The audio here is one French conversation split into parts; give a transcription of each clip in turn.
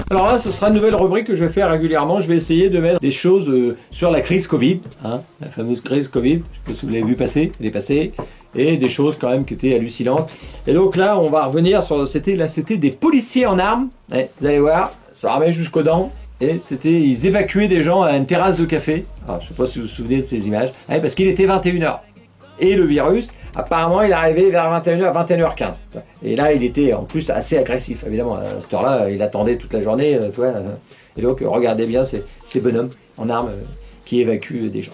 Alors là, ce sera une nouvelle rubrique que je vais faire régulièrement. Je vais essayer de mettre des choses sur la crise Covid, hein, la fameuse crise Covid. Je sais pas si vous l'avez vu passer, elle est passée, et des choses quand même qui étaient hallucinantes. Et donc là, on va revenir sur, c'était des policiers en armes. Ouais, vous allez voir, ça ramène jusqu'aux dents. Et ils évacuaient des gens à une terrasse de café. Alors, je ne sais pas si vous vous souvenez de ces images, ouais, parce qu'il était 21h. Et le virus, apparemment, il est arrivé vers 21h, 21h15. Et là, il était en plus assez agressif, évidemment. À cette heure-là, il attendait toute la journée. Et donc, regardez bien ces bonhommes en armes qui évacuent des gens.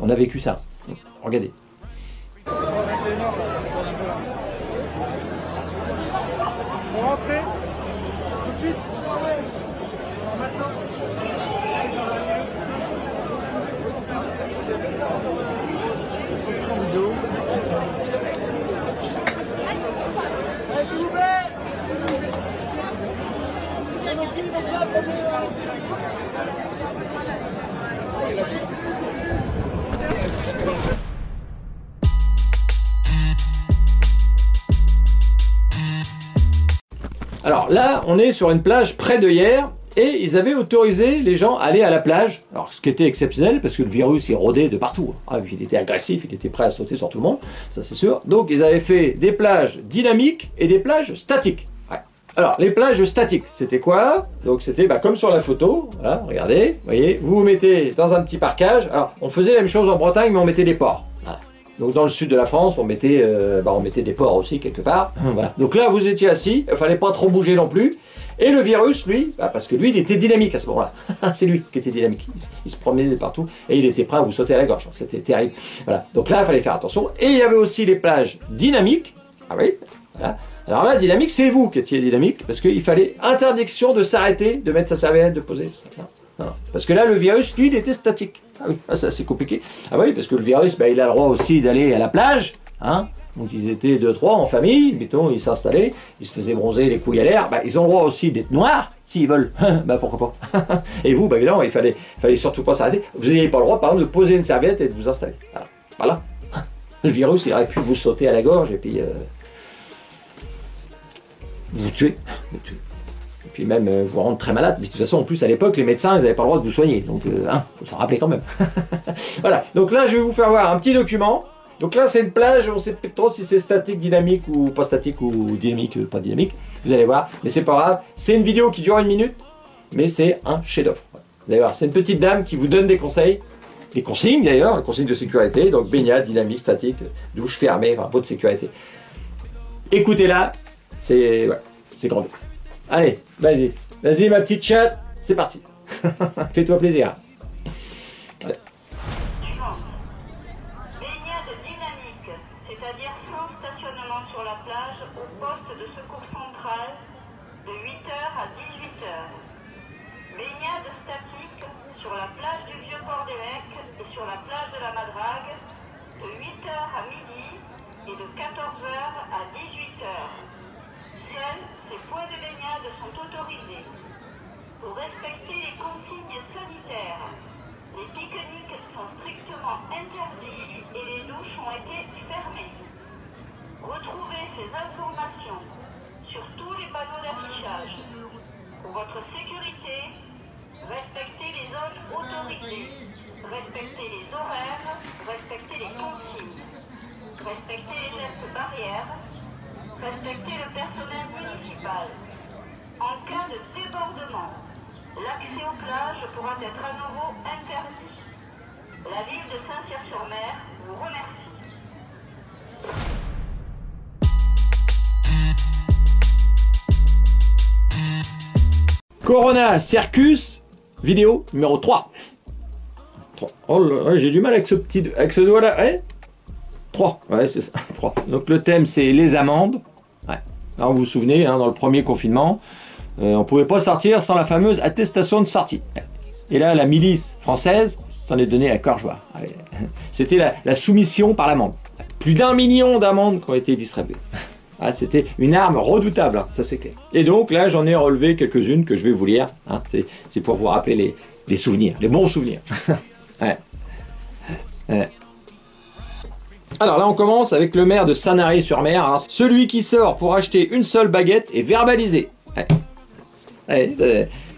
On a vécu ça. Regardez. Vous rentrez tout de suite. Alors là, on est sur une plage près de hier. Et ils avaient autorisé les gens à aller à la plage. Alors, ce qui était exceptionnel, parce que le virus, il rôdait de partout. Ah, il était agressif, il était prêt à sauter sur tout le monde, ça c'est sûr. Donc, ils avaient fait des plages dynamiques et des plages statiques. Ouais. Alors, les plages statiques, c'était quoi? Donc, c'était comme sur la photo. Voilà, regardez, vous voyez, vous vous mettez dans un petit parcage. Alors, on faisait la même chose en Bretagne, mais on mettait des porcs. Voilà. Donc, dans le sud de la France, on mettait des porcs aussi, quelque part. Voilà. Donc là, vous étiez assis, il ne fallait pas trop bouger non plus. Et le virus, lui, parce que lui, il était dynamique à ce moment-là. C'est lui qui était dynamique. Il se promenait partout et il était prêt à vous sauter à la gorge. C'était terrible. Voilà. Donc là, il fallait faire attention. Et il y avait aussi les plages dynamiques. Ah oui, voilà. Alors là, dynamique, c'est vous qui étiez dynamique, parce qu'il fallait interdiction de s'arrêter, de mettre sa serviette, de poser. Non. Parce que là, le virus, lui, il était statique. Ah oui, ça c'est compliqué. Ah oui, parce que le virus, il a le droit aussi d'aller à la plage. Hein. Donc ils étaient 2-3 en famille, mettons, ils s'installaient, ils se faisaient bronzer les couilles à l'air. Ils ont le droit aussi d'être noirs, s'ils veulent. Pourquoi pas. Et vous, évidemment, il fallait surtout pas s'arrêter. Vous n'aviez pas le droit, par exemple, de poser une serviette et de vous installer. Voilà. Le virus, il aurait pu vous sauter à la gorge et puis vous tuer. Et puis même vous rendre très malade. Mais de toute façon, en plus, à l'époque, les médecins, ils n'avaient pas le droit de vous soigner. Donc, faut s'en rappeler quand même. Voilà. Donc là, je vais vous faire voir un petit document. Donc là, c'est une plage, on ne sait pas trop si c'est statique, dynamique ou pas statique ou dynamique, pas dynamique. Vous allez voir, mais c'est pas grave. C'est une vidéo qui dure 1 minute, mais c'est un chef-d'œuvre. Vous allez voir, c'est une petite dame qui vous donne des conseils, des consignes d'ailleurs, des consignes de sécurité, donc baignade, dynamique, statique, douche fermée, pot de sécurité. Écoutez-la, c'est grand. Allez, vas-y ma petite chatte, c'est parti. Fais-toi plaisir. Allez. C'est-à-dire sans stationnement sur la plage au poste de secours central de 8h à 18h. Baignade statique sur la plage du Vieux-Port d'Évêque et sur la plage de la Madrague de 8h à midi et de 14h à 18h. Seuls ces points de baignade sont autorisés. Pour respecter les consignes sanitaires, les pique-niques sont strictement interdits et les douches ont été fermées. Retrouvez ces informations sur tous les panneaux d'affichage. Pour votre sécurité, respectez les zones autorisées, respectez les horaires, respectez les consignes, respectez les gestes barrières, respectez le personnel municipal. En cas de débordement, l'accès aux plages pourra être à nouveau interdit. La ville de Saint-Cyr-sur-Mer vous remercie. Corona Circus, vidéo numéro 3. Oh là, j'ai du mal avec ce doigt-là. Ouais 3, ouais, c'est ça, 3. Donc le thème, c'est les amendes. Ouais. Alors vous vous souvenez, dans le premier confinement, on ne pouvait pas sortir sans la fameuse attestation de sortie. Et là, la milice française s'en est donnée à cœur joie. C'était la soumission par l'amende. Plus d'1 million d'amendes qui ont été distribuées. Ah, c'était une arme redoutable, ça c'est clair. Et donc là, j'en ai relevé quelques-unes que je vais vous lire. C'est pour vous rappeler les souvenirs, les bons souvenirs. Ouais. Alors là, on commence avec le maire de Sanary-sur-Mer. Alors, celui qui sort pour acheter une seule baguette est verbalisé. Ouais. Ouais,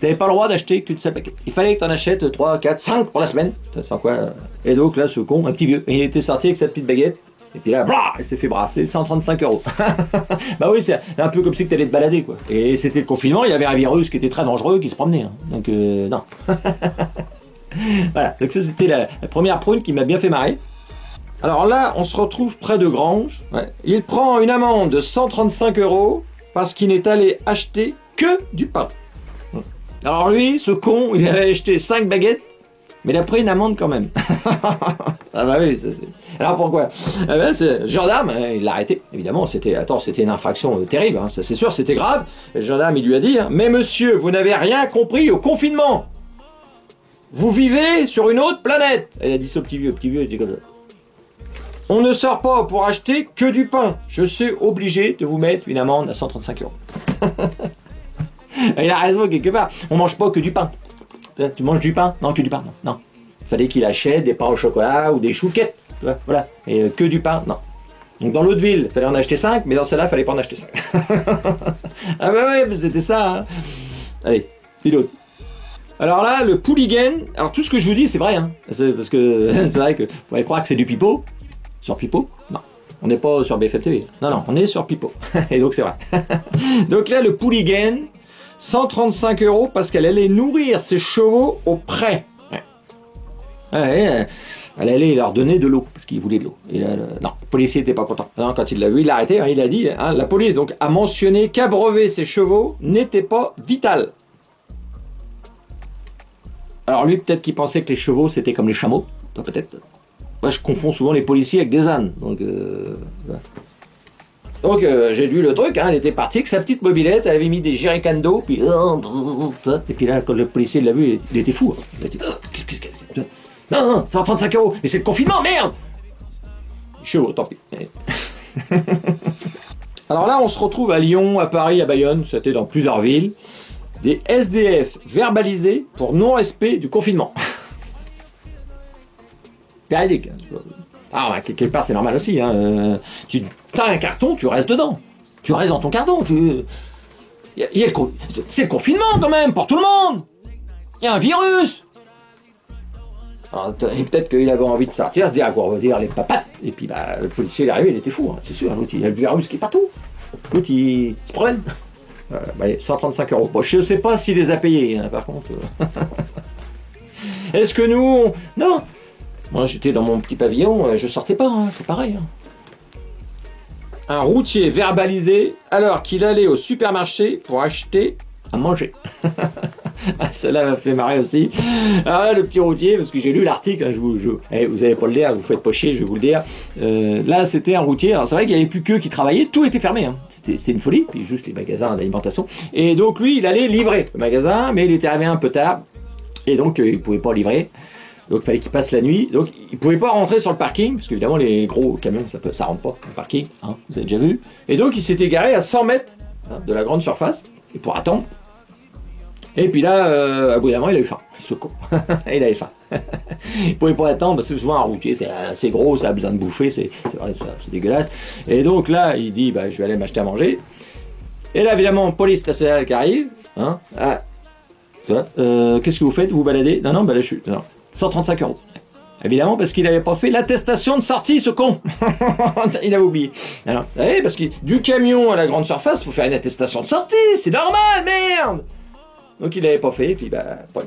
t'avais pas le droit d'acheter qu'une seule paquet. Il fallait que t'en achètes 3, 4, 5 pour la semaine. Sans quoi. Et donc là, ce con, un petit vieux, il était sorti avec sa petite baguette. Et puis là, blah, il s'est fait brasser 135 €. Bah oui, c'est un peu comme si tu allais te balader, quoi. Et c'était le confinement, il y avait un virus qui était très dangereux qui se promenait. Hein. Donc, non. Voilà, donc ça c'était la première prune qui m'a bien fait marrer. Alors là, on se retrouve près de Granges. Ouais. Il prend une amende de 135 € parce qu'il n'est allé acheter que du pain. Alors lui, ce con, il avait acheté 5 baguettes. Mais il a pris une amende quand même. Ah bah oui, c'est... Alors pourquoi? Ah ben c'est... Le gendarme, il l'a arrêté, évidemment, c'était une infraction terrible, hein. Ça c'est sûr, c'était grave. Le gendarme, il lui a dit, hein, mais monsieur, vous n'avez rien compris au confinement. Vous vivez sur une autre planète. Il a dit ça au petit vieux, il dit comme ça. On ne sort pas pour acheter que du pain. Je suis obligé de vous mettre une amende à 135 €. Il a raison quelque part, on mange pas que du pain. Tu manges du pain? Non, que du pain, non. Il fallait qu'il achète des pains au chocolat ou des chouquettes, voilà. Et que du pain, non. Donc dans l'autre ville, il fallait en acheter 5, mais dans celle-là, il fallait pas en acheter 5. Ah bah ouais, c'était ça. Hein. Allez, pilote. Alors là, le Pouliguen, alors tout ce que je vous dis, c'est vrai, hein. Parce que c'est vrai que vous pourriez croire que c'est du pipeau. Sur Pipeau? Non. On n'est pas sur BFM TV. Non, on est sur Pipeau. Et donc c'est vrai. Donc là, le Pouliguen, 135 € parce qu'elle allait nourrir ses chevaux au pré. Ouais. Ouais, elle allait leur donner de l'eau, parce qu'il voulait de l'eau. Non, le policier n'était pas content. Non, quand il l'a vu, il l'a arrêté, hein, il a dit, hein, la police donc, a mentionné qu'abreuver ses chevaux n'était pas vital. Alors lui, peut-être qu'il pensait que les chevaux, c'était comme les chameaux. Toi, peut-être. Moi, je confonds souvent les policiers avec des ânes. Donc, voilà. Donc j'ai lu le truc, hein, elle était partie avec sa petite mobilette, elle avait mis des jerrycans d'eau, puis... Et puis là, quand le policier l'a vu, il était fou. Hein. Il a dit, qu'est-ce qu'elle... Non, 135 €, mais c'est le confinement, merde. Chaud, tant pis. Alors là, on se retrouve à Lyon, à Paris, à Bayonne, c'était dans plusieurs villes, des SDF verbalisés pour non-respect du confinement. Véridique. Ah, bah, quelque part, c'est normal aussi. Hein. Tu as un carton, tu restes dedans. Tu restes dans ton carton. C'est le confinement, quand même, pour tout le monde. Il y a un virus. Alors, et peut-être qu'il avait envie de sortir, se dire à quoi redire les papates. Et puis, bah, le policier, il est arrivé, il était fou. Hein, c'est sûr, l'autre, il y a le virus qui est partout. L'autre, il se promène. Bah, allez, 135 €. Bon, je ne sais pas s'il les a payés, hein, par contre. Est-ce que nous... Non. Moi, j'étais dans mon petit pavillon, je sortais pas, hein, c'est pareil. Hein. Un routier verbalisé alors qu'il allait au supermarché pour acheter à manger. Celle-là m'a fait marrer aussi. Alors là, le petit routier, parce que j'ai lu l'article, hein, vous n'allez pas le lire, vous faites pas chier, je vais vous le dire. Là, c'était un routier. Alors c'est vrai qu'il n'y avait plus qu'eux qui travaillaient, tout était fermé. Hein. C'était une folie, puis juste les magasins d'alimentation. Et donc lui, il allait livrer le magasin, mais il était arrivé un peu tard, et donc il ne pouvait pas livrer. Donc il fallait qu'il passe la nuit, donc il ne pouvait pas rentrer sur le parking, parce qu'évidemment les gros camions, ça rentre pas dans le parking, hein, vous avez déjà vu. Et donc il s'était garé à 100 mètres hein, de la grande surface, et pour attendre. Et puis là, à bout d'un moment, il a eu faim, ce con. Il avait faim. Il ne pouvait pas attendre, parce que souvent un routier, c'est gros, ça a besoin de bouffer, c'est dégueulasse. Et donc là, il dit, bah, je vais aller m'acheter à manger. Et là, évidemment, police nationale qui arrive. Hein, qu'est-ce que vous faites? Vous vous baladez? Non, bah là, je suis... Non. 135 €. Évidemment, parce qu'il n'avait pas fait l'attestation de sortie, ce con. Il avait oublié. Alors, oui, parce que du camion à la grande surface, il faut faire une attestation de sortie. C'est normal, merde. Donc, il n'avait pas fait, et puis, bah, pas.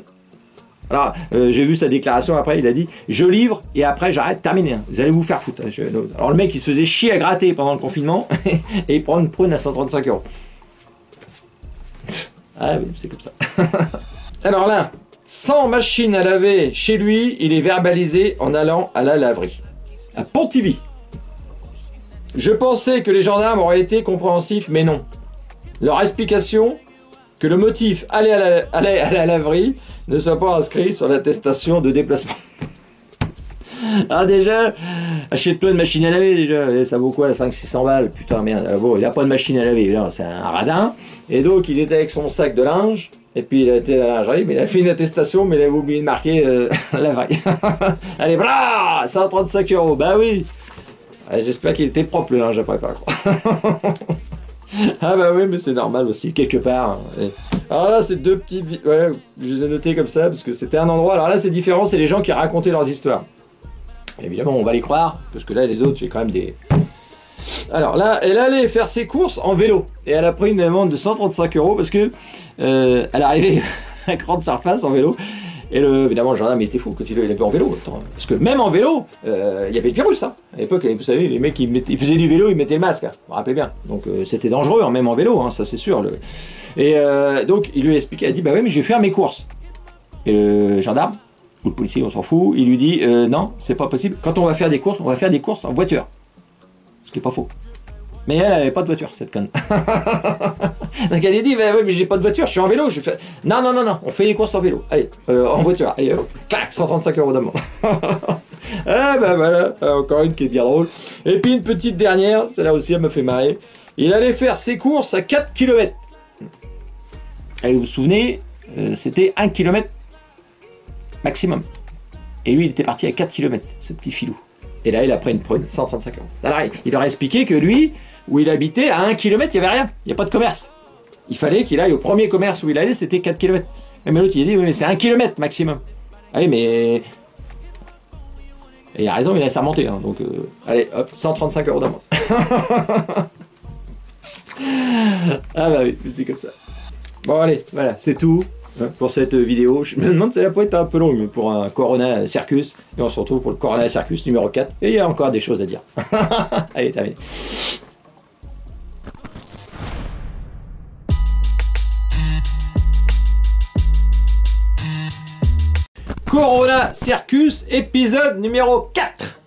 Alors, j'ai vu sa déclaration après, il a dit « Je livre, et après, j'arrête, terminé. Vous allez vous faire foutre. » Alors, le mec, il se faisait chier à gratter pendant le confinement, et il prend une prune à 135 €. Ah oui, c'est comme ça. Alors là... Sans machine à laver chez lui, il est verbalisé en allant à la laverie. À Pontivy. Je pensais que les gendarmes auraient été compréhensifs, mais non. Leur explication, que le motif aller à la laverie ne soit pas inscrit sur l'attestation de déplacement. Ah déjà, achète-toi une machine à laver déjà, ça vaut quoi 500-600 balles, putain merde, alors bon, il a pas de machine à laver, là c'est un radin, et donc il était avec son sac de linge, et puis il a été à la lingerie, mais il a fait une attestation, mais il avait oublié de marquer la vague. Allez, blah 135 €, bah oui. J'espère qu'il était propre le linge après, par contre. Ah bah oui, mais c'est normal aussi, quelque part. Hein. Alors là, c'est deux petites... Ouais, je les ai notés comme ça, parce que c'était un endroit... Alors là, c'est différent, c'est les gens qui racontaient leurs histoires. Évidemment, on va les croire, parce que là, les autres, j'ai quand même des... Alors là, elle allait faire ses courses en vélo. Et elle a pris une amende de 135 € parce que elle arrivait à grande surface en vélo. Et évidemment, le gendarme était fou quand il avait en vélo. Attends, parce que même en vélo, il y avait le virus. Hein. À l'époque, vous savez, les mecs, ils faisaient du vélo, ils mettaient le masque. Hein, vous vous rappelez bien. Donc c'était dangereux, hein, même en vélo, hein, ça c'est sûr. Et donc, il lui a expliqué, il a dit, bah ouais, mais je vais faire mes courses. Et le gendarme, ou le policier, on s'en fout, il lui dit, non, c'est pas possible. Quand on va faire des courses en voiture. Ce qui est pas faux. Mais elle avait pas de voiture, cette conne. Donc elle a dit, bah, oui, mais j'ai pas de voiture, je suis en vélo. Je fais... Non, on fait les courses en vélo. Allez, en voiture. Allez, clac, 135 € d'amende. Ah ben voilà, encore une qui est bien drôle. Et puis une petite dernière, celle-là aussi, elle me fait marrer. Il allait faire ses courses à 4 km. Et vous vous souvenez, c'était 1 km maximum. Et lui, il était parti à 4 km, ce petit filou. Et là, il a pris une prune, 135 €. Alors, il leur a expliqué que lui, où il habitait, à 1 km, il n'y avait rien. Il n'y a pas de commerce. Il fallait qu'il aille au premier commerce où il allait, c'était 4 km. Mais l'autre, il a dit, oui, mais c'est 1 km maximum. Ah oui, mais... Et il a raison, il a laissé remonter. Hein, donc, allez, hop, 135 € d'amende. Ah bah oui, c'est comme ça. Bon, allez, voilà, c'est tout. Pour cette vidéo, je me demande si ça peut être un peu long, mais pour un Corona Circus, et on se retrouve pour le Corona Circus numéro 4, et il y a encore des choses à dire. Allez, terminé. Corona Circus, épisode numéro 4.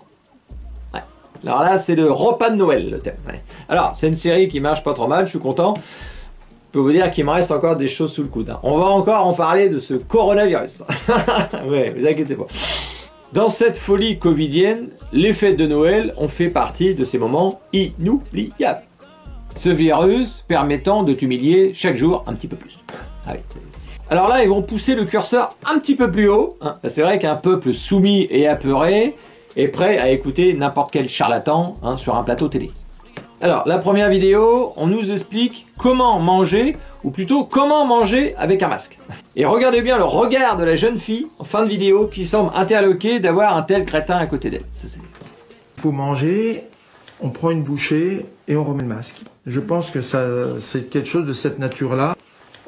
Ouais. Alors là, c'est le repas de Noël, le thème. Ouais. Alors, c'est une série qui marche pas trop mal, je suis content. Je peux vous dire qu'il me reste encore des choses sous le coude. Hein. On va encore en parler de ce coronavirus. Ouais, vous inquiétez pas. Dans cette folie covidienne, les fêtes de Noël ont fait partie de ces moments inoubliables. Ce virus permettant de t'humilier chaque jour un petit peu plus. Ah oui. Alors là, ils vont pousser le curseur un petit peu plus haut. Hein. C'est vrai qu'un peuple soumis et apeuré est prêt à écouter n'importe quel charlatan hein, sur un plateau télé. Alors, la première vidéo, on nous explique comment manger, ou plutôt comment manger avec un masque. Et regardez bien le regard de la jeune fille en fin de vidéo qui semble interloquée d'avoir un tel crétin à côté d'elle. Il faut manger, on prend une bouchée et on remet le masque. Je pense que c'est quelque chose de cette nature-là.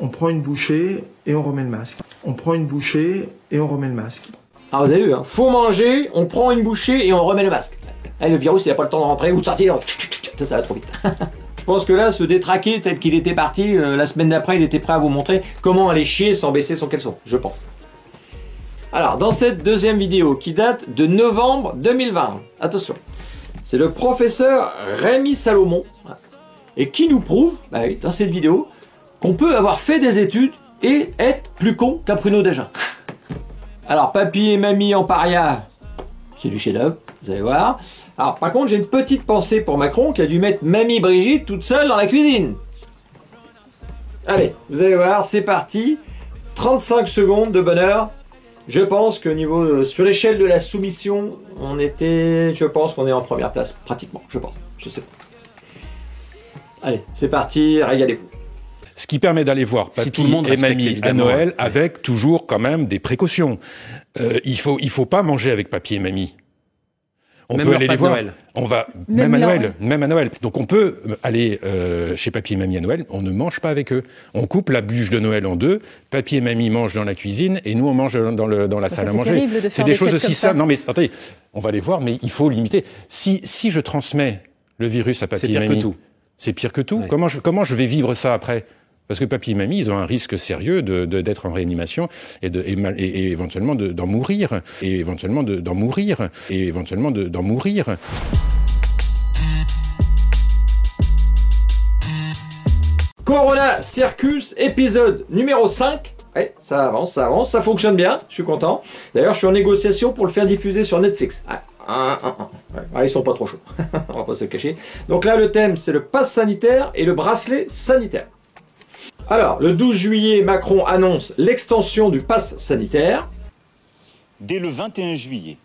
On prend une bouchée et on remet le masque. On prend une bouchée et on remet le masque. Alors vous avez vu, hein, faut manger, on prend une bouchée et on remet le masque. Là, le virus, il n'a pas le temps de rentrer ou de sortir. Ça va trop vite. Je pense que là, se détraquer tel qu'il était parti, la semaine d'après, il était prêt à vous montrer comment aller chier sans baisser son caleçon, je pense. Alors, dans cette deuxième vidéo qui date de novembre 2020, attention, c'est le professeur Rémi Salomon et qui nous prouve, bah oui, dans cette vidéo, qu'on peut avoir fait des études et être plus con qu'un pruneau d'Agen. Alors, papy et mamie en paria, c'est du chef-d'œuvre, vous allez voir. Alors, par contre, j'ai une petite pensée pour Macron qui a dû mettre mamie Brigitte toute seule dans la cuisine. Allez, vous allez voir, c'est parti. 35 secondes de bonheur. Je pense que niveau sur l'échelle de la soumission, je pense qu'on est en première place, pratiquement, je pense. Je sais pas. Allez, c'est parti, régalez-vous. Ce qui permet d'aller voir papy et mamie à Noël avec toujours quand même des précautions. Il faut pas manger avec papy et mamie. On peut aller les voir. On va même à Noël. Donc on peut aller chez papy et mamie à Noël. On ne mange pas avec eux. On coupe la bûche de Noël en deux. Papy et mamie mangent dans la cuisine et nous on mange dans la salle à manger. C'est des choses aussi simples. Non mais attendez, on va les voir, mais il faut limiter. Si je transmets le virus à papy et mamie, c'est pire que tout. Ouais. Comment je vais vivre ça après? Parce que papy et mamie, ils ont un risque sérieux d'être en réanimation et éventuellement d'en mourir. Corona Circus, épisode numéro 5. Ouais, ça avance, ça fonctionne bien, je suis content. D'ailleurs, je suis en négociation pour le faire diffuser sur Netflix. Ouais, ils sont pas trop chauds, on va pas se le cacher. Donc là, le thème, c'est le pass sanitaire et le bracelet sanitaire. Alors, le 12 juillet, Macron annonce l'extension du pass sanitaire. Dès le 21 juillet,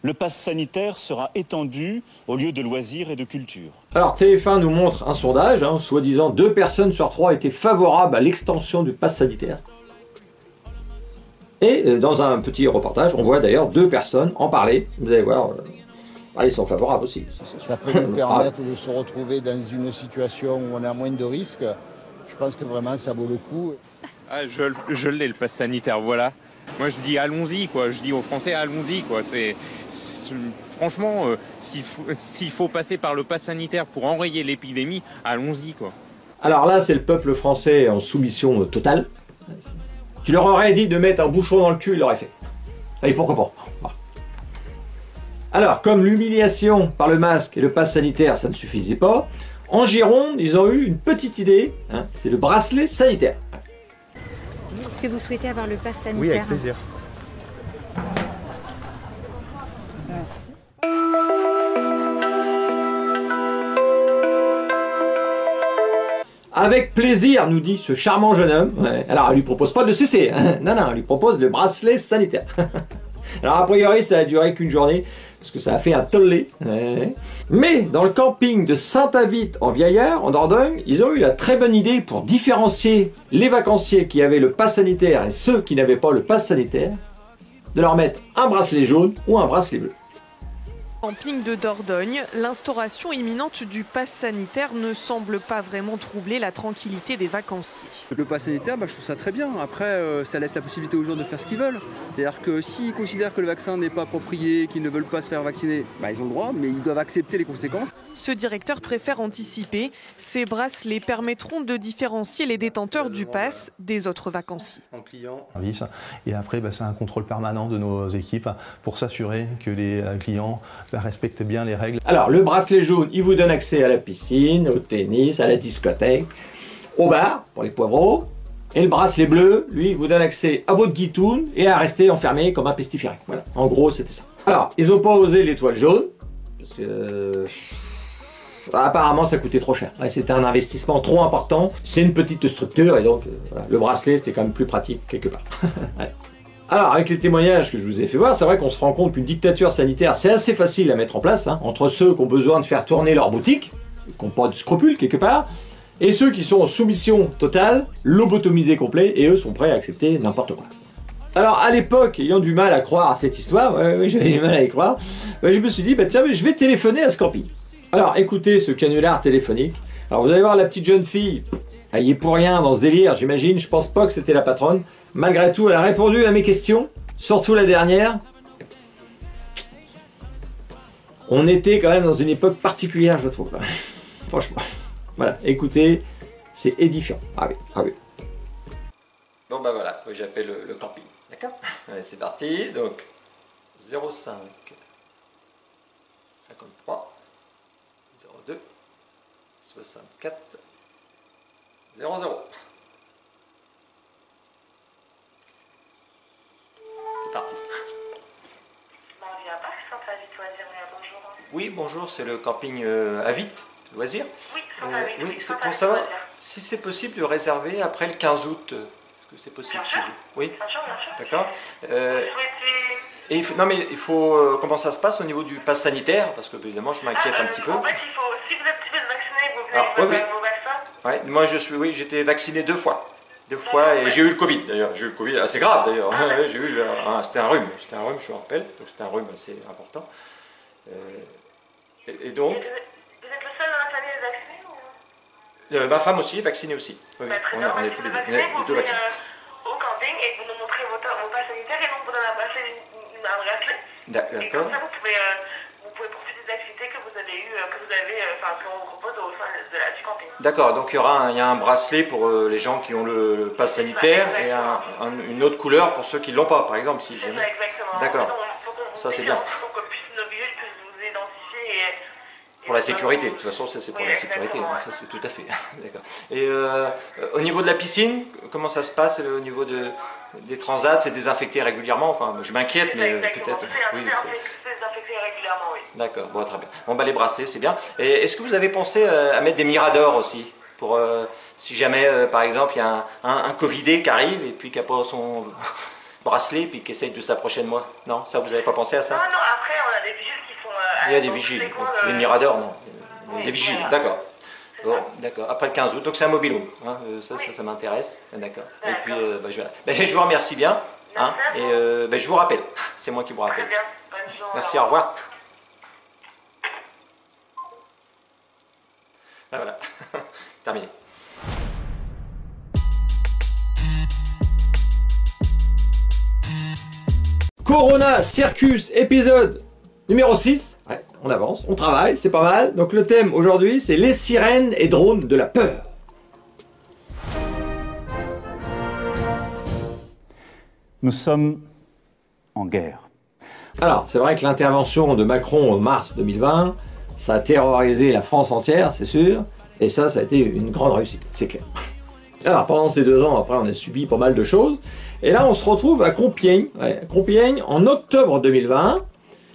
le pass sanitaire sera étendu aux lieux de loisirs et de culture. Alors TF1 nous montre un sondage, soi-disant 2 personnes sur 3 étaient favorables à l'extension du pass sanitaire. Et dans un petit reportage, on voit d'ailleurs 2 personnes en parler. Vous allez voir, ils sont favorables aussi. Ça peut nous permettre de se retrouver dans une situation où on a moins de risques. Je pense que vraiment ça vaut le coup. Ah, je l'ai, le pass sanitaire, voilà. Moi je dis allons-y, quoi. Je dis aux Français allons-y, quoi. Franchement, s'il faut passer par le pass sanitaire pour enrayer l'épidémie, allons-y, quoi. Alors là, c'est le peuple français en soumission totale. Tu leur aurais dit de mettre un bouchon dans le cul, ils l'auraient fait. Et pourquoi pas? Alors, comme l'humiliation par le masque et le pass sanitaire, ça ne suffisait pas, en Gironde, ils ont eu une petite idée, c'est le bracelet sanitaire. Est-ce que vous souhaitez avoir le pass sanitaire? Oui, avec plaisir. Avec plaisir, nous dit ce charmant jeune homme. Ouais. Alors, elle lui propose pas de sucer. Non, elle lui propose le bracelet sanitaire. Alors, a priori, ça a duré qu'une journée, parce que ça a fait un tollé. Ouais. Mais, dans le camping de Saint-Avit en Vieillard, en Dordogne, ils ont eu la très bonne idée pour différencier les vacanciers qui avaient le pass sanitaire et ceux qui n'avaient pas le pass sanitaire, de leur mettre un bracelet jaune ou un bracelet bleu. Camping de Dordogne, l'instauration imminente du pass sanitaire ne semble pas vraiment troubler la tranquillité des vacanciers. Le pass sanitaire, je trouve ça très bien. Après, ça laisse la possibilité aux gens de faire ce qu'ils veulent. C'est-à-dire que s'ils considèrent que le vaccin n'est pas approprié, qu'ils ne veulent pas se faire vacciner, ils ont le droit, mais ils doivent accepter les conséquences. Ce directeur préfère anticiper. Ces bracelets permettront de différencier les détenteurs du pass des autres vacanciers. Et après, c'est un contrôle permanent de nos équipes pour s'assurer que les clients respectent bien les règles. Alors, le bracelet jaune, il vous donne accès à la piscine, au tennis, à la discothèque, au bar, pour les poivreaux. Et le bracelet bleu, lui, il vous donne accès à votre guitoune et à rester enfermé comme un pestiféré. Voilà, en gros, c'était ça. Alors, ils n'ont pas osé l'étoile jaune, parce que... apparemment, ça coûtait trop cher. Ouais, c'était un investissement trop important. C'est une petite structure, et donc, voilà, le bracelet, c'était quand même plus pratique, quelque part. Ouais. Alors, avec les témoignages que je vous ai fait voir, c'est vrai qu'on se rend compte qu'une dictature sanitaire, c'est assez facile à mettre en place, entre ceux qui ont besoin de faire tourner leur boutique, qui n'ont pas de scrupules quelque part, et ceux qui sont en soumission totale, lobotomisés complet, et eux sont prêts à accepter n'importe quoi. Alors, à l'époque, ayant du mal à croire à cette histoire, oui, j'avais du mal à y croire, je me suis dit, tiens, je vais téléphoner à ce camping. Alors, écoutez ce canular téléphonique. Alors, vous allez voir la petite jeune fille, elle y est pour rien dans ce délire, j'imagine, je pense pas que c'était la patronne. Malgré tout, elle a répondu à mes questions, surtout la dernière. On était quand même dans une époque particulière, je trouve. Franchement. Voilà, écoutez, c'est édifiant. Ah oui. Bon voilà, j'appelle le camping. D'accord? Allez, c'est parti. Donc, 05 53 02 64 00. C'est parti. Oui, bonjour, c'est le camping Avit, loisirs. Oui, oui, c'est pour savoir si c'est possible de réserver après le 15 août. Est-ce que c'est possible chez vous? Oui. Bien sûr. D'accord. Et non mais il faut comment ça se passe au niveau du pass sanitaire, parce que évidemment je m'inquiète un petit peu. En fait, si vous êtes vacciné, vous avez vos vaccins. Ouais, moi j'étais vacciné 2 fois. 2 fois et j'ai eu le Covid d'ailleurs. J'ai eu le Covid assez grave d'ailleurs. J'ai eu c'était un rhume, je me rappelle. Donc c'était un rhume assez important. Et donc. Vous êtes le seul dans la famille vacciné ou... Ma femme aussi est vaccinée aussi. Oui, on est tous les deux vaccinés. Au camping et vous nous montrez vos pass sanitaires et donc vous donnez un bracelet. Et comme ça, vous pouvez profiter des activités que vous avez qu'on propose au sein du camping. D'accord, donc il y a un bracelet pour les gens qui ont le pass sanitaire et une autre couleur pour ceux qui ne l'ont pas, par exemple. Si jamais. Exactement. D'accord, ça c'est bien. Pour que nos vieux puissent vous identifier. Pour la sécurité, de toute façon, ça c'est pour la sécurité, ça c'est tout à fait. D'accord. Et au niveau de la piscine, comment ça se passe au niveau des transats? C'est désinfecté régulièrement? Enfin, je m'inquiète, mais peut-être. Oui, c'est désinfecté régulièrement, oui. D'accord, bon, très bien. Bon, les bracelets, c'est bien. Et est-ce que vous avez pensé à mettre des miradors aussi? Pour si jamais, par exemple, il y a un Covidé qui arrive et puis qui n'a pas bracelet puis qui essaye de s'approcher de moi. Non, ça vous avez pas pensé à ça? Non, après on a des vigiles qui sont... Il y a des vigiles, les miradors, non? Oui, des vigiles, voilà. d'accord. Bon, d'accord. Après le 15 août, donc c'est un mobile home. Hein, ça m'intéresse. D'accord. Et puis, je vous remercie bien. Hein, et je vous rappelle. C'est moi qui vous rappelle. Merci, au revoir. Ah, voilà. Terminé. Corona Circus, épisode numéro 6. Ouais, on avance, on travaille, c'est pas mal. Donc le thème aujourd'hui, c'est les sirènes et drones de la peur. Nous sommes en guerre. Alors, c'est vrai que l'intervention de Macron en mars 2020, ça a terrorisé la France entière, c'est sûr. Et ça a été une grande réussite, c'est clair. Alors, pendant ces 2 ans, après, on a subi pas mal de choses. Et là, on se retrouve à Compiègne, en octobre 2020.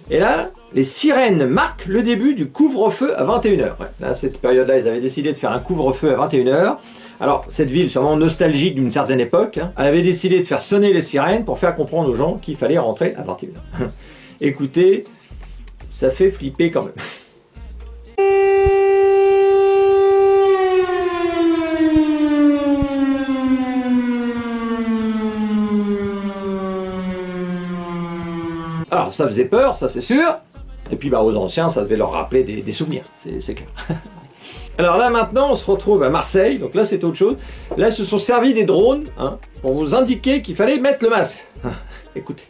Et là, les sirènes marquent le début du couvre-feu à 21h. Ouais, là, cette période-là, ils avaient décidé de faire un couvre-feu à 21h. Alors, cette ville, sûrement nostalgique d'une certaine époque, elle avait décidé de faire sonner les sirènes pour faire comprendre aux gens qu'il fallait rentrer à 21h. Écoutez, ça fait flipper quand même. Alors ça faisait peur, ça c'est sûr, et puis aux anciens ça devait leur rappeler des souvenirs, c'est clair. Alors là maintenant on se retrouve à Marseille, donc là c'est autre chose. Là ils se sont servis des drones pour vous indiquer qu'il fallait mettre le masque. Écoutez.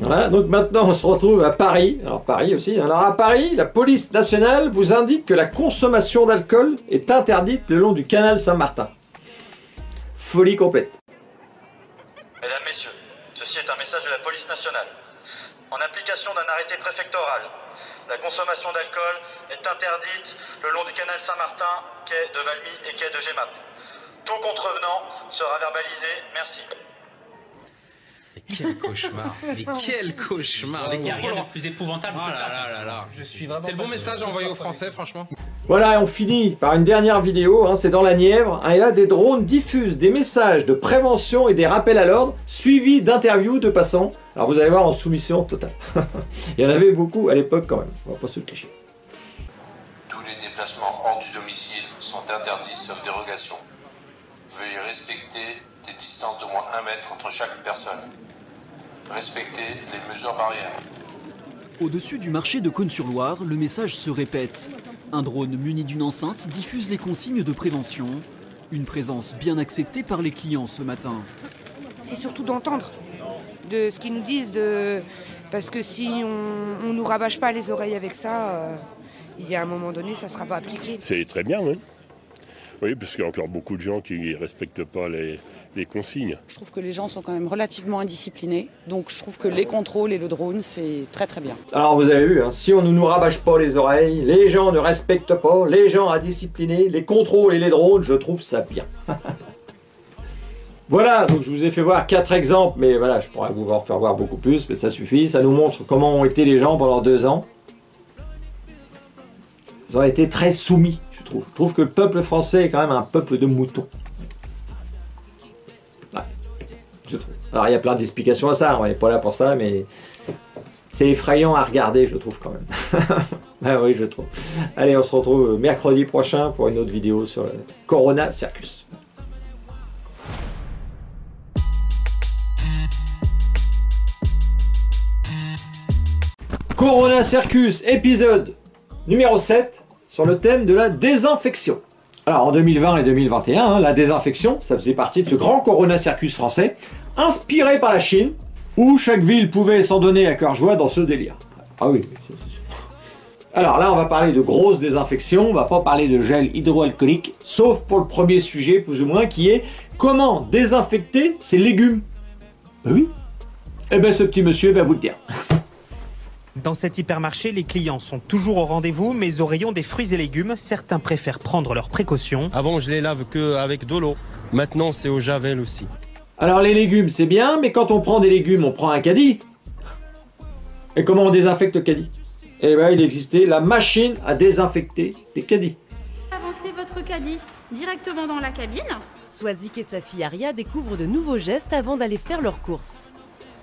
Voilà, donc maintenant on se retrouve à Paris, alors Paris aussi. Alors à Paris, la police nationale vous indique que la consommation d'alcool est interdite le long du canal Saint-Martin. Folie complète. Mesdames, Messieurs, ceci est un message de la police nationale. En application d'un arrêté préfectoral, la consommation d'alcool est interdite le long du canal Saint-Martin, quai de Valmy et quai de Gemap. Tout contrevenant sera verbalisé. Merci. Mais quel cauchemar! Mais quel cauchemar! Il n'y a rien de plus épouvantable que ça. C'est le bon message envoyé aux Français, franchement. Voilà, et on finit par une dernière vidéo, c'est dans la Nièvre. Et là, des drones diffusent des messages de prévention et des rappels à l'ordre, suivis d'interviews de passants. Alors vous allez voir, en soumission totale. Il y en avait beaucoup à l'époque quand même, on va pas se le cacher. Tous les déplacements hors du domicile sont interdits sauf dérogation. Veuillez respecter des distances d'au moins 1 mètre entre chaque personne. Respectez les mesures barrières. Au-dessus du marché de Cosne-sur-Loire, le message se répète. Un drone muni d'une enceinte diffuse les consignes de prévention. Une présence bien acceptée par les clients ce matin. C'est surtout d'entendre de ce qu'ils nous disent, parce que si on ne nous rabâche pas les oreilles avec ça, il y a un moment donné, ça ne sera pas appliqué. C'est très bien, oui. Oui, parce qu'il y a encore beaucoup de gens qui ne respectent pas les consignes. Je trouve que les gens sont quand même relativement indisciplinés, donc je trouve que les contrôles et le drone, c'est très très bien. Alors vous avez vu, si on ne nous rabâche pas les oreilles, les gens ne respectent pas, les gens indisciplinés, les contrôles et les drones, je trouve ça bien. Voilà, donc je vous ai fait voir 4 exemples, mais voilà, je pourrais vous en faire voir beaucoup plus, mais ça suffit. Ça nous montre comment ont été les gens pendant 2 ans. Ils ont été très soumis. Je trouve que le peuple français est quand même un peuple de moutons. Ouais, je trouve. Alors il y a plein d'explications à ça, on n'est pas là pour ça, mais c'est effrayant à regarder, je trouve quand même. Ah oui, je trouve. Allez, on se retrouve mercredi prochain pour une autre vidéo sur le Corona Circus. Corona Circus, épisode numéro 7. Sur le thème de la désinfection. Alors en 2020 et 2021, la désinfection, ça faisait partie de ce grand Corona Circus français, inspiré par la Chine, où chaque ville pouvait s'en donner à cœur joie dans ce délire. Ah oui, c'est sûr. Alors là, on va parler de grosse désinfection, on va pas parler de gel hydroalcoolique, sauf pour le premier sujet, plus ou moins, qui est comment désinfecter ses légumes. Oui. Eh bien, ce petit monsieur va vous le dire. Dans cet hypermarché, les clients sont toujours au rendez-vous, mais au rayon des fruits et légumes, certains préfèrent prendre leurs précautions. Avant, je les lave qu'avec de l'eau. Maintenant, c'est au javel aussi. Alors les légumes, c'est bien, mais quand on prend des légumes, on prend un caddie. Et comment on désinfecte le caddie? Eh bien, il existait la machine à désinfecter les caddies. Avancez votre caddie directement dans la cabine. Swazik et sa fille Aria découvrent de nouveaux gestes avant d'aller faire leurs courses.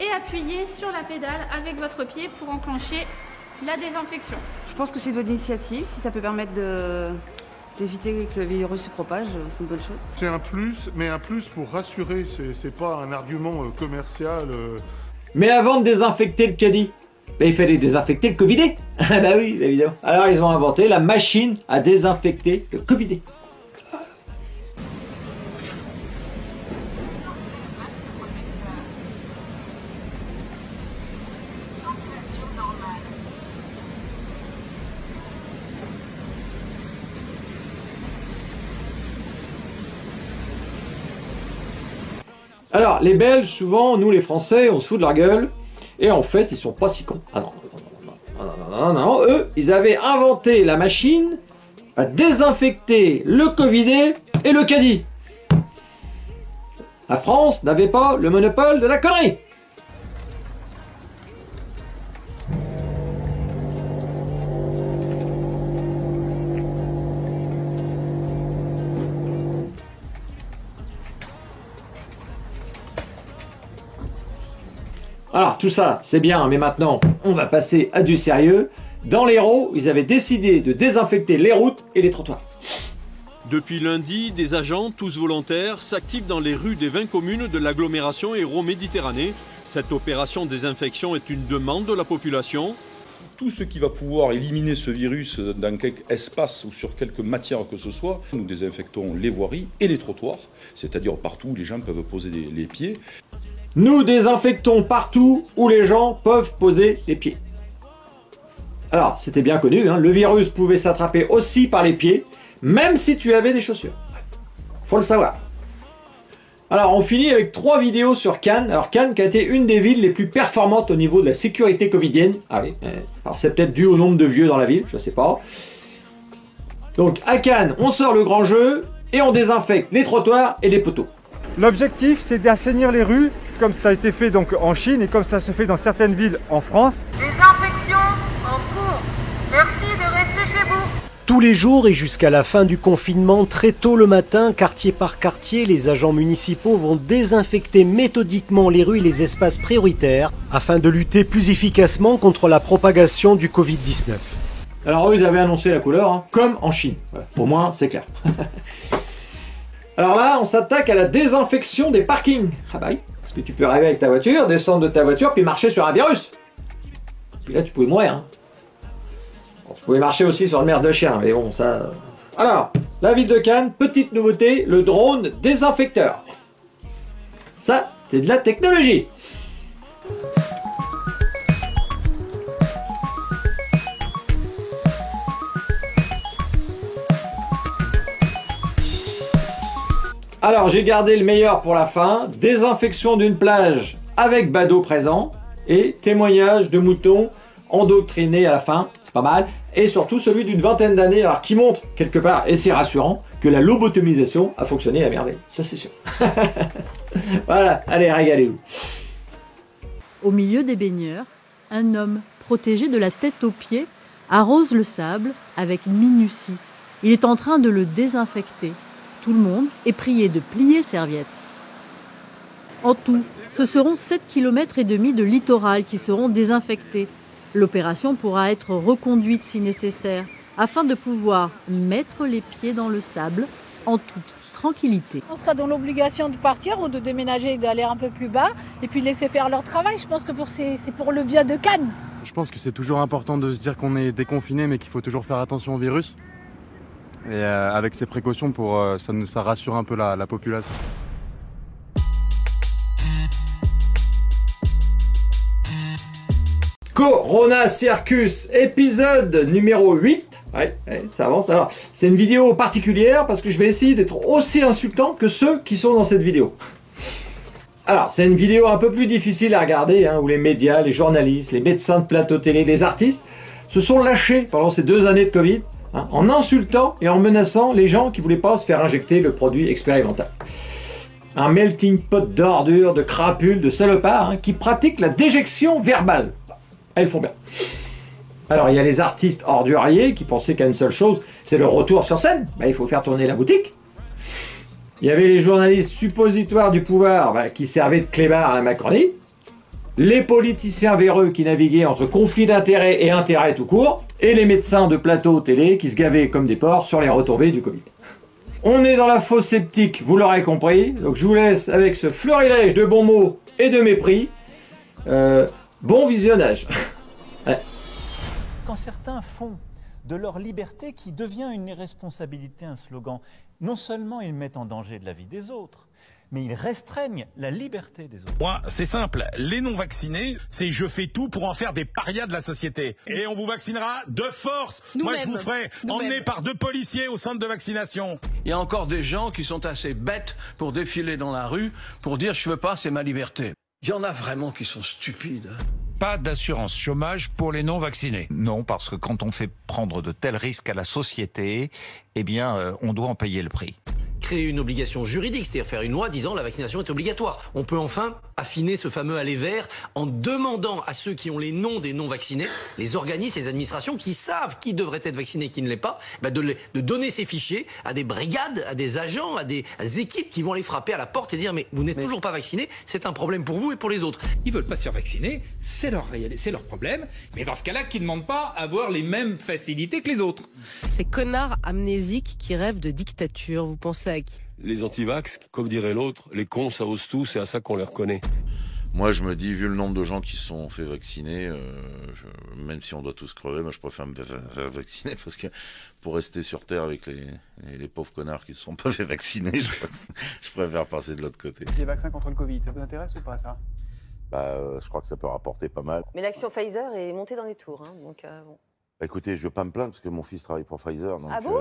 Et appuyez sur la pédale avec votre pied pour enclencher la désinfection. Je pense que c'est une bonne initiative. Si ça peut permettre d'éviter que le virus se propage, c'est une bonne chose. C'est un plus, mais un plus pour rassurer. C'est pas un argument commercial. Mais avant de désinfecter le caddie, il fallait désinfecter le Covidé. Ah bah oui, évidemment. Alors ils ont inventé la machine à désinfecter le Covidé. Alors, les Belges, souvent, nous les Français, on se fout de leur gueule, et en fait, ils sont pas si cons. Ah non, eux, ils avaient inventé la machine à désinfecter le Covidé et le caddie. La France n'avait pas le monopole de la connerie. Alors tout ça, c'est bien, mais maintenant, on va passer à du sérieux. Dans l'Hérault, ils avaient décidé de désinfecter les routes et les trottoirs. Depuis lundi, des agents, tous volontaires, s'activent dans les rues des 20 communes de l'agglomération Hérault-Méditerranée. Cette opération désinfection est une demande de la population. Tout ce qui va pouvoir éliminer ce virus dans quelque espace ou sur quelque matière que ce soit, nous désinfectons les voiries et les trottoirs, c'est-à-dire partout où les gens peuvent poser les pieds. Nous désinfectons partout où les gens peuvent poser les pieds. Alors, c'était bien connu, hein, le virus pouvait s'attraper aussi par les pieds, même si tu avais des chaussures. Faut le savoir. Alors, on finit avec 3 vidéos sur Cannes. Alors, Cannes qui a été une des villes les plus performantes au niveau de la sécurité covidienne. Ah oui, alors c'est peut-être dû au nombre de vieux dans la ville, je sais pas. Donc, à Cannes, on sort le grand jeu et on désinfecte les trottoirs et les poteaux. L'objectif, c'est d'assainir les rues, comme ça a été fait donc en Chine et comme ça se fait dans certaines villes en France. Désinfection en cours. Merci de rester chez vous. Tous les jours et jusqu'à la fin du confinement, très tôt le matin, quartier par quartier, les agents municipaux vont désinfecter méthodiquement les rues et les espaces prioritaires afin de lutter plus efficacement contre la propagation du Covid-19. Alors eux, ils avaient annoncé la couleur, hein, comme en Chine. Voilà. Au moins, c'est clair. Alors là, on s'attaque à la désinfection des parkings. Ah bah oui, parce que tu peux arriver avec ta voiture, descendre de ta voiture, puis marcher sur un virus. Puis là, tu pouvais mourir. Hein. Bon, tu pouvais marcher aussi sur le merde de chien, mais bon, ça... Alors, la ville de Cannes, petite nouveauté, le drone désinfecteur. Ça, c'est de la technologie. Alors, j'ai gardé le meilleur pour la fin. Désinfection d'une plage avec badaud présent et témoignage de moutons endoctrinés à la fin. C'est pas mal. Et surtout celui d'une vingtaine d'années, alors qui montre quelque part, et c'est rassurant, que la lobotomisation a fonctionné à merveille. Ça, c'est sûr. Voilà, allez, régalez-vous. Au milieu des baigneurs, un homme protégé de la tête aux pieds arrose le sable avec minutie. Il est en train de le désinfecter. Tout le monde est prié de plier serviette. En tout, ce seront 7,5 km de littoral qui seront désinfectés. L'opération pourra être reconduite si nécessaire, afin de pouvoir mettre les pieds dans le sable en toute tranquillité. On sera dans l'obligation de partir ou de déménager et d'aller un peu plus bas et puis laisser faire leur travail. Je pense que c'est pour le bien de Cannes. Je pense que c'est toujours important de se dire qu'on est déconfiné mais qu'il faut toujours faire attention au virus. Et avec ces précautions, ça rassure un peu la population. Corona Circus, épisode numéro 8. Ouais, ça avance. Alors, c'est une vidéo particulière parce que je vais essayer d'être aussi insultant que ceux qui sont dans cette vidéo. Alors, c'est une vidéo un peu plus difficile à regarder, hein, où les médias, les journalistes, les médecins de plateau télé, les artistes se sont lâchés pendant ces 2 années de Covid, hein, en insultant et en menaçant les gens qui voulaient pas se faire injecter le produit expérimental. Un melting pot d'ordures, de crapules, de salopards, hein, qui pratiquent la déjection verbale. Elles font bien. Alors, il y a les artistes orduriers qui pensaient qu'à une seule chose, c'est le retour sur scène. Bah, il faut faire tourner la boutique. Il y avait les journalistes suppositoires du pouvoir qui servaient de clébards à la Macronie. Les politiciens véreux qui naviguaient entre conflits d'intérêts et intérêts tout court. Et les médecins de plateau télé qui se gavaient comme des porcs sur les retombées du Covid. On est dans la fausse sceptique, vous l'aurez compris. Donc je vous laisse avec ce florilège de bons mots et de mépris. Bon visionnage. Ouais. Quand certains font de leur liberté qui devient une irresponsabilité, un slogan, non seulement ils mettent en danger de la vie des autres, mais ils restreignent la liberté des autres. Moi, c'est simple. Les non-vaccinés, c'est je fais tout pour en faire des parias de la société. Et on vous vaccinera de force. Moi, je vous ferai emmener par 2 policiers au centre de vaccination. Il y a encore des gens qui sont assez bêtes pour défiler dans la rue, pour dire je veux pas, c'est ma liberté. Il y en a vraiment qui sont stupides. Pas d'assurance chômage pour les non-vaccinés. Non, parce que quand on fait prendre de tels risques à la société, eh bien, on doit en payer le prix. Créer une obligation juridique, c'est-à-dire faire une loi disant la vaccination est obligatoire. On peut enfin affiner ce fameux aller vert en demandant à ceux qui ont les noms des non-vaccinés, les organismes, les administrations qui savent qui devrait être vacciné et qui ne l'est pas, de donner ces fichiers à des brigades, à des agents, à des équipes qui vont les frapper à la porte et dire mais vous n'êtes toujours pas vacciné, c'est un problème pour vous et pour les autres. Ils veulent pas se faire vacciner, c'est leur problème, mais dans ce cas-là, qu'ils ne demandent pas à avoir les mêmes facilités que les autres. Ces connards amnésiques qui rêvent de dictature, vous pensez à qui? Les antivax, comme dirait l'autre, les cons ça ose tout, c'est à ça qu'on les reconnaît. Moi je me dis, vu le nombre de gens qui se sont fait vacciner, même si on doit tous crever, moi je préfère me faire vacciner parce que pour rester sur Terre avec les pauvres connards qui ne se sont pas fait vacciner, je préfère passer de l'autre côté. Les vaccins contre le Covid, ça vous intéresse ou pas ça? Je crois que ça peut rapporter pas mal. Mais l'action Pfizer est montée dans les tours, hein, donc bon. Écoutez, je ne veux pas me plaindre parce que mon fils travaille pour Pfizer. Donc, ah bon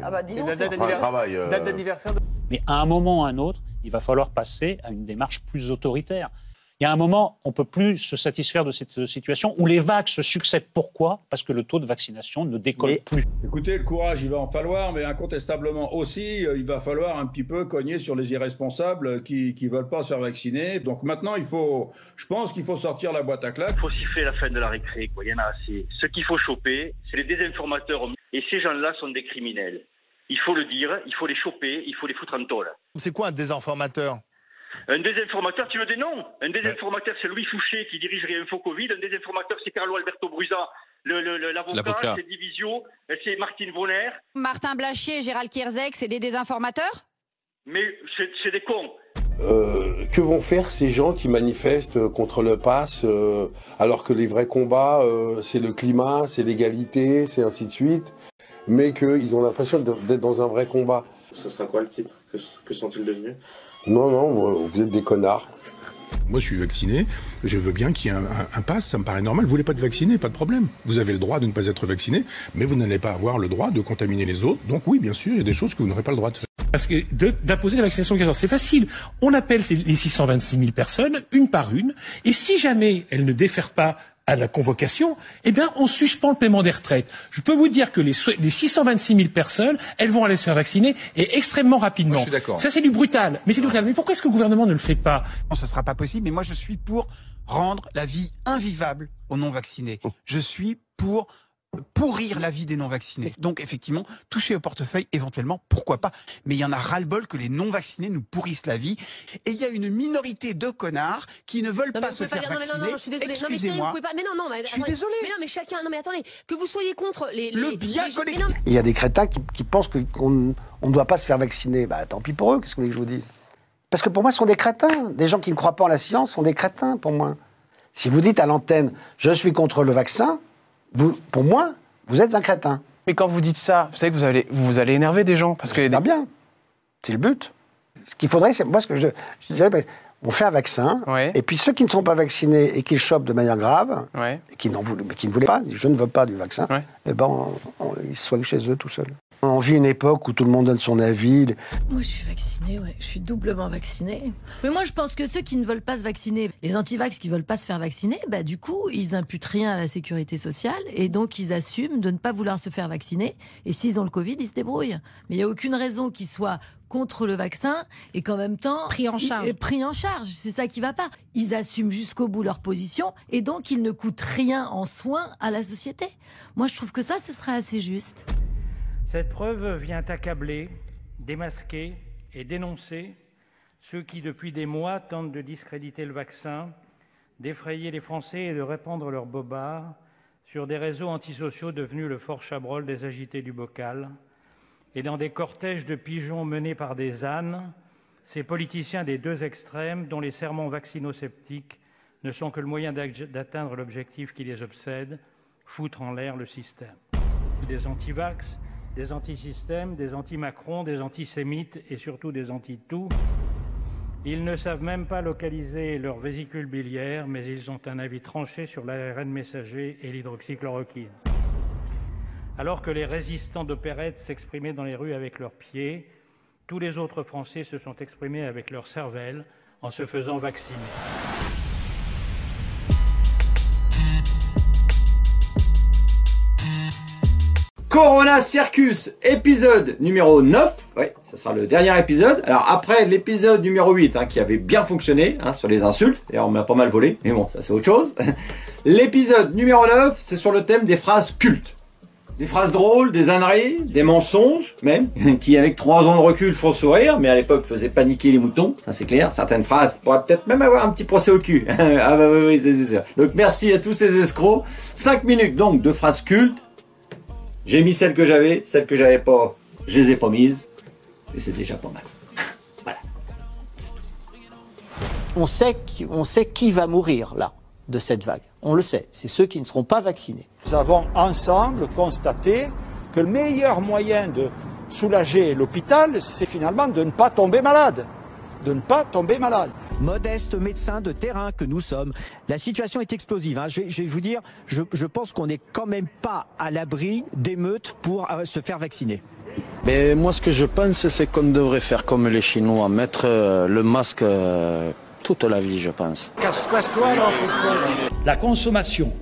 Ah bah dis donc, c'est un travail. Date d'anniversaire. Mais à un moment ou à un autre, il va falloir passer à une démarche plus autoritaire. Il y a un moment, on ne peut plus se satisfaire de cette situation où les vagues se succèdent. Pourquoi? Parce que le taux de vaccination ne décolle plus. Écoutez, le courage, il va en falloir, mais incontestablement aussi, il va falloir un petit peu cogner sur les irresponsables qui ne veulent pas se faire vacciner. Donc maintenant, je pense qu'il faut sortir la boîte à claques. Il faut siffler la fin de la récré, quoi. Il y en a assez. Ce qu'il faut choper, c'est les désinformateurs. Et ces gens-là sont des criminels. Il faut le dire, il faut les choper, il faut les foutre en tôle. C'est quoi un désinformateur? Un désinformateur, tu veux des noms? Un désinformateur, c'est Louis Fouché qui dirige Réinfo Covid. Un désinformateur, c'est Carlo Alberto Brusa, l'avocat. C'est Divisio, c'est Martine Vonner. Martin Blachier et Gérald Kierzek, c'est des désinformateurs? Mais c'est des cons. Que vont faire ces gens qui manifestent contre le pass alors que les vrais combats, c'est le climat, c'est l'égalité, c'est ainsi de suite, mais qu'ils ont l'impression d'être dans un vrai combat. Ça sera quoi le titre? Que sont-ils devenus? Non, vous êtes des connards. Moi, je suis vacciné, je veux bien qu'il y ait un pass, ça me paraît normal. Vous voulez pas être vacciné, pas de problème. Vous avez le droit de ne pas être vacciné, mais vous n'allez pas avoir le droit de contaminer les autres. Donc oui, bien sûr, il y a des choses que vous n'aurez pas le droit de faire. Parce que d'imposer la vaccination obligatoire, c'est facile. On appelle les 626 000 personnes, une par une, et si jamais elles ne défèrent pas à la convocation, eh bien, on suspend le paiement des retraites. Je peux vous dire que les 626 000 personnes, elles vont aller se faire vacciner et extrêmement rapidement. Moi, je suis d'accord. Ça, c'est du brutal. Mais c'est du brutal. Mais pourquoi est-ce que le gouvernement ne le fait pas? Non, ce ne sera pas possible, mais moi, je suis pour rendre la vie invivable aux non-vaccinés. Je suis pour pourrir la vie des non-vaccinés. Donc, effectivement, toucher au portefeuille, éventuellement, pourquoi pas. Mais il y en a ras-le-bol que les non-vaccinés nous pourrissent la vie. Et il y a une minorité de connards qui ne veulent pas se faire vacciner. Non, je suis désolée. Excusez-moi. Mais non, je suis désolé. Mais non, mais chacun. Non, mais attendez. Que vous soyez contre le bien collectif. Il y a des crétins qui pensent qu'on ne doit pas se faire vacciner. Bah, tant pis pour eux, qu'est-ce que vous voulez que je vous dise? Parce que pour moi, ce sont des crétins. Des gens qui ne croient pas en la science sont des crétins, pour moi. Si vous dites à l'antenne, je suis contre le vaccin, pour moi, vous êtes un crétin. Mais quand vous dites ça, vous savez que vous allez énerver des gens. Parce que bien. C'est le but. Ce qu'il faudrait, c'est moi ce que je dirais, on fait un vaccin, et puis ceux qui ne sont pas vaccinés et qui le chopent de manière grave, et qui ne voulaient pas, je ne veux pas du vaccin, et ben ils soient chez eux tout seuls. On vit une époque où tout le monde donne son avis. Moi, je suis vaccinée, ouais. Je suis doublement vaccinée. Mais moi, je pense que ceux qui ne veulent pas se vacciner, les anti-vax qui veulent pas se faire vacciner, bah, du coup, ils imputent rien à la sécurité sociale et donc ils assument de ne pas vouloir se faire vacciner. Et s'ils ont le Covid, ils se débrouillent. Mais il n'y a aucune raison qu'ils soient contre le vaccin et qu'en même temps pris en charge. C'est ça qui va pas. Ils assument jusqu'au bout leur position et donc ils ne coûtent rien en soins à la société. Moi, je trouve que ça, ce serait assez juste. Cette preuve vient accabler, démasquer et dénoncer ceux qui, depuis des mois, tentent de discréditer le vaccin, d'effrayer les Français et de répandre leurs bobards sur des réseaux antisociaux devenus le fort Chabrol des agités du bocal. Et dans des cortèges de pigeons menés par des ânes, ces politiciens des deux extrêmes, dont les sermons vaccinosceptiques ne sont que le moyen d'atteindre l'objectif qui les obsède, foutre en l'air le système. Des anti-vax, des anti-systèmes, des anti-Macron, des antisémites et surtout des anti-tout. Ils ne savent même pas localiser leur vésicule biliaire, mais ils ont un avis tranché sur l'ARN messager et l'hydroxychloroquine. Alors que les résistants d'opérette s'exprimaient dans les rues avec leurs pieds, tous les autres Français se sont exprimés avec leur cervelle en se faisant vacciner. Corona Circus, épisode numéro 9. Ouais, ce sera le dernier épisode. Alors après l'épisode numéro 8, qui avait bien fonctionné, sur les insultes. D'ailleurs, on m'a pas mal volé, mais bon, ça c'est autre chose. L'épisode numéro 9, c'est sur le thème des phrases cultes. Des phrases drôles, des ânneries, des mensonges, même, qui avec 3 ans de recul font sourire, mais à l'époque faisaient paniquer les moutons, ça c'est clair. Certaines phrases pourraient peut-être même avoir un petit procès au cul. Ah bah oui, c'est sûr. Donc merci à tous ces escrocs. 5 minutes donc de phrases cultes. J'ai mis celles que j'avais pas, je les ai pas mises, et c'est déjà pas mal. Voilà. On sait qui va mourir, là, de cette vague. On le sait, c'est ceux qui ne seront pas vaccinés. Nous avons ensemble constaté que le meilleur moyen de soulager l'hôpital, c'est finalement de ne pas tomber malade. Modeste médecin de terrain que nous sommes, la situation est explosive. Je vais vous dire, je pense qu'on n'est quand même pas à l'abri d'émeutes pour se faire vacciner. Mais moi, ce que je pense, c'est qu'on devrait faire comme les Chinois, mettre le masque toute la vie, je pense. La consommation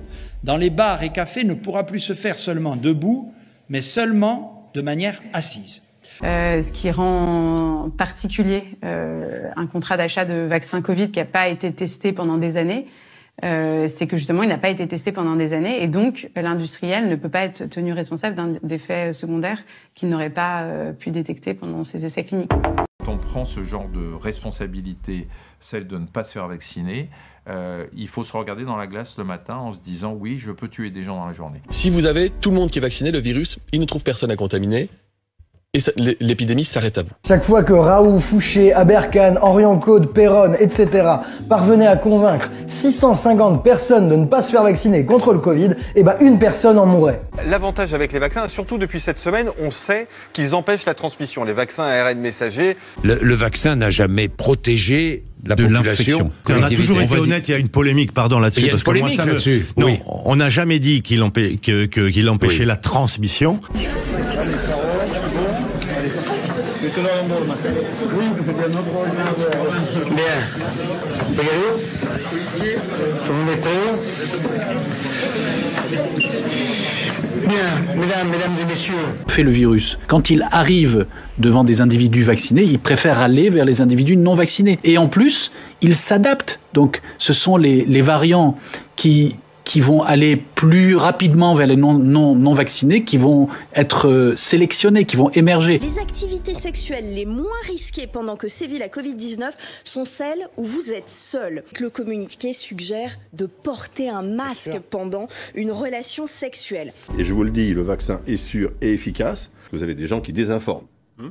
dans les bars et cafés ne pourra plus se faire seulement debout, mais seulement de manière assise. Ce qui rend particulier un contrat d'achat de vaccin Covid qui n'a pas été testé pendant des années, c'est que justement il n'a pas été testé pendant des années et donc l'industriel ne peut pas être tenu responsable d'effets secondaires qu'il n'aurait pas pu détecter pendant ses essais cliniques. Quand on prend ce genre de responsabilité, celle de ne pas se faire vacciner, il faut se regarder dans la glace le matin en se disant oui, je peux tuer des gens dans la journée. Si vous avez tout le monde qui est vacciné, le virus, il ne trouve personne à contaminer. Et l'épidémie s'arrête à vous. Chaque fois que Raoult, Fouché, Aberkan, Henrion-Caude, Péronne, etc. parvenaient à convaincre 650 personnes de ne pas se faire vacciner contre le Covid, une personne en mourrait. L'avantage avec les vaccins, surtout depuis cette semaine, on sait qu'ils empêchent la transmission. Les vaccins ARN messagers. Le vaccin n'a jamais protégé la population. On a toujours été honnête, il y a une polémique, là-dessus. Il y a une polémique là-dessus. Non, oui. On n'a jamais dit qu'il empêchait la transmission. Mesdames et messieurs. Fait le virus. Quand il arrive devant des individus vaccinés, il préfère aller vers les individus non vaccinés. Et en plus, il s'adapte. Donc, ce sont les variants qui vont aller plus rapidement vers les non vaccinés, qui vont être sélectionnés, qui vont émerger. Les activités sexuelles les moins risquées pendant que sévit la Covid-19 sont celles où vous êtes seul. Le communiqué suggère de porter un masque pendant une relation sexuelle. Et je vous le dis, le vaccin est sûr et efficace. Vous avez des gens qui désinforment.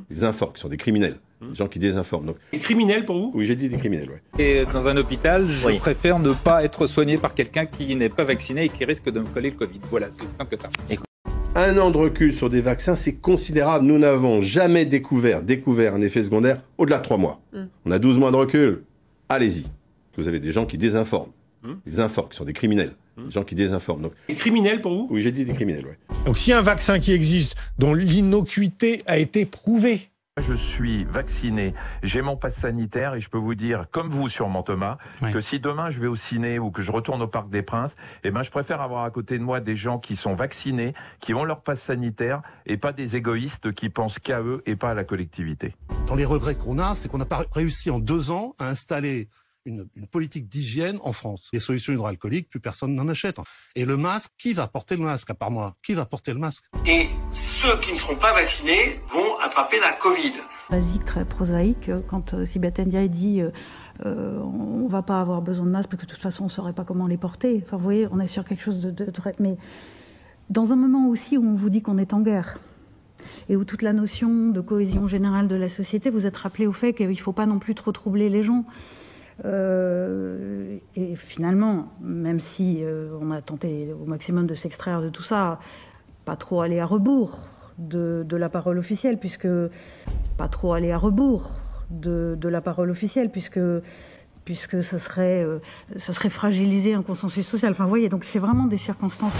Des informes, qui sont des criminels. Des gens qui désinforment. Donc... Des criminels pour vous ? Oui, j'ai dit des criminels, ouais. Et dans un hôpital, je préfère ne pas être soigné par quelqu'un qui n'est pas vacciné et qui risque de me coller le Covid. Voilà, c'est simple que ça. Un an de recul sur des vaccins, c'est considérable. Nous n'avons jamais découvert un effet secondaire au-delà de 3 mois. On a 12 mois de recul. Allez-y. Vous avez des gens qui désinforment. Des informes, qui sont des criminels. Des gens qui désinforment. Donc... Des criminels pour vous? Oui, j'ai dit des criminels, ouais. Donc si un vaccin qui existe, dont l'innocuité a été prouvée, je suis vacciné, j'ai mon passe sanitaire et je peux vous dire, comme vous sûrement Thomas, que si demain je vais au ciné ou que je retourne au Parc des Princes, eh ben je préfère avoir à côté de moi des gens qui sont vaccinés, qui ont leur passe sanitaire et pas des égoïstes qui pensent qu'à eux et pas à la collectivité. Dans les regrets qu'on a, c'est qu'on n'a pas réussi en 2 ans à installer une politique d'hygiène en France. Les solutions hydroalcooliques, plus personne n'en achète. Et le masque, qui va porter le masque à part moi? Qui va porter le masque? Et ceux qui ne seront pas vaccinés vont attraper la Covid. Basique, très prosaïque, quand Sibeth Ndiaye dit on va pas avoir besoin de masque parce que de toute façon on saurait pas comment les porter. Enfin vous voyez, on est sur quelque chose de très... Mais dans un moment aussi où on vous dit qu'on est en guerre, et où toute la notion de cohésion générale de la société, vous êtes rappelé au fait qu'il ne faut pas non plus trop troubler les gens. Et finalement, même si on a tenté au maximum de s'extraire de tout ça, pas trop aller à rebours de la parole officielle, puisque ça serait fragiliser un consensus social. Enfin, vous voyez, donc c'est vraiment des circonstances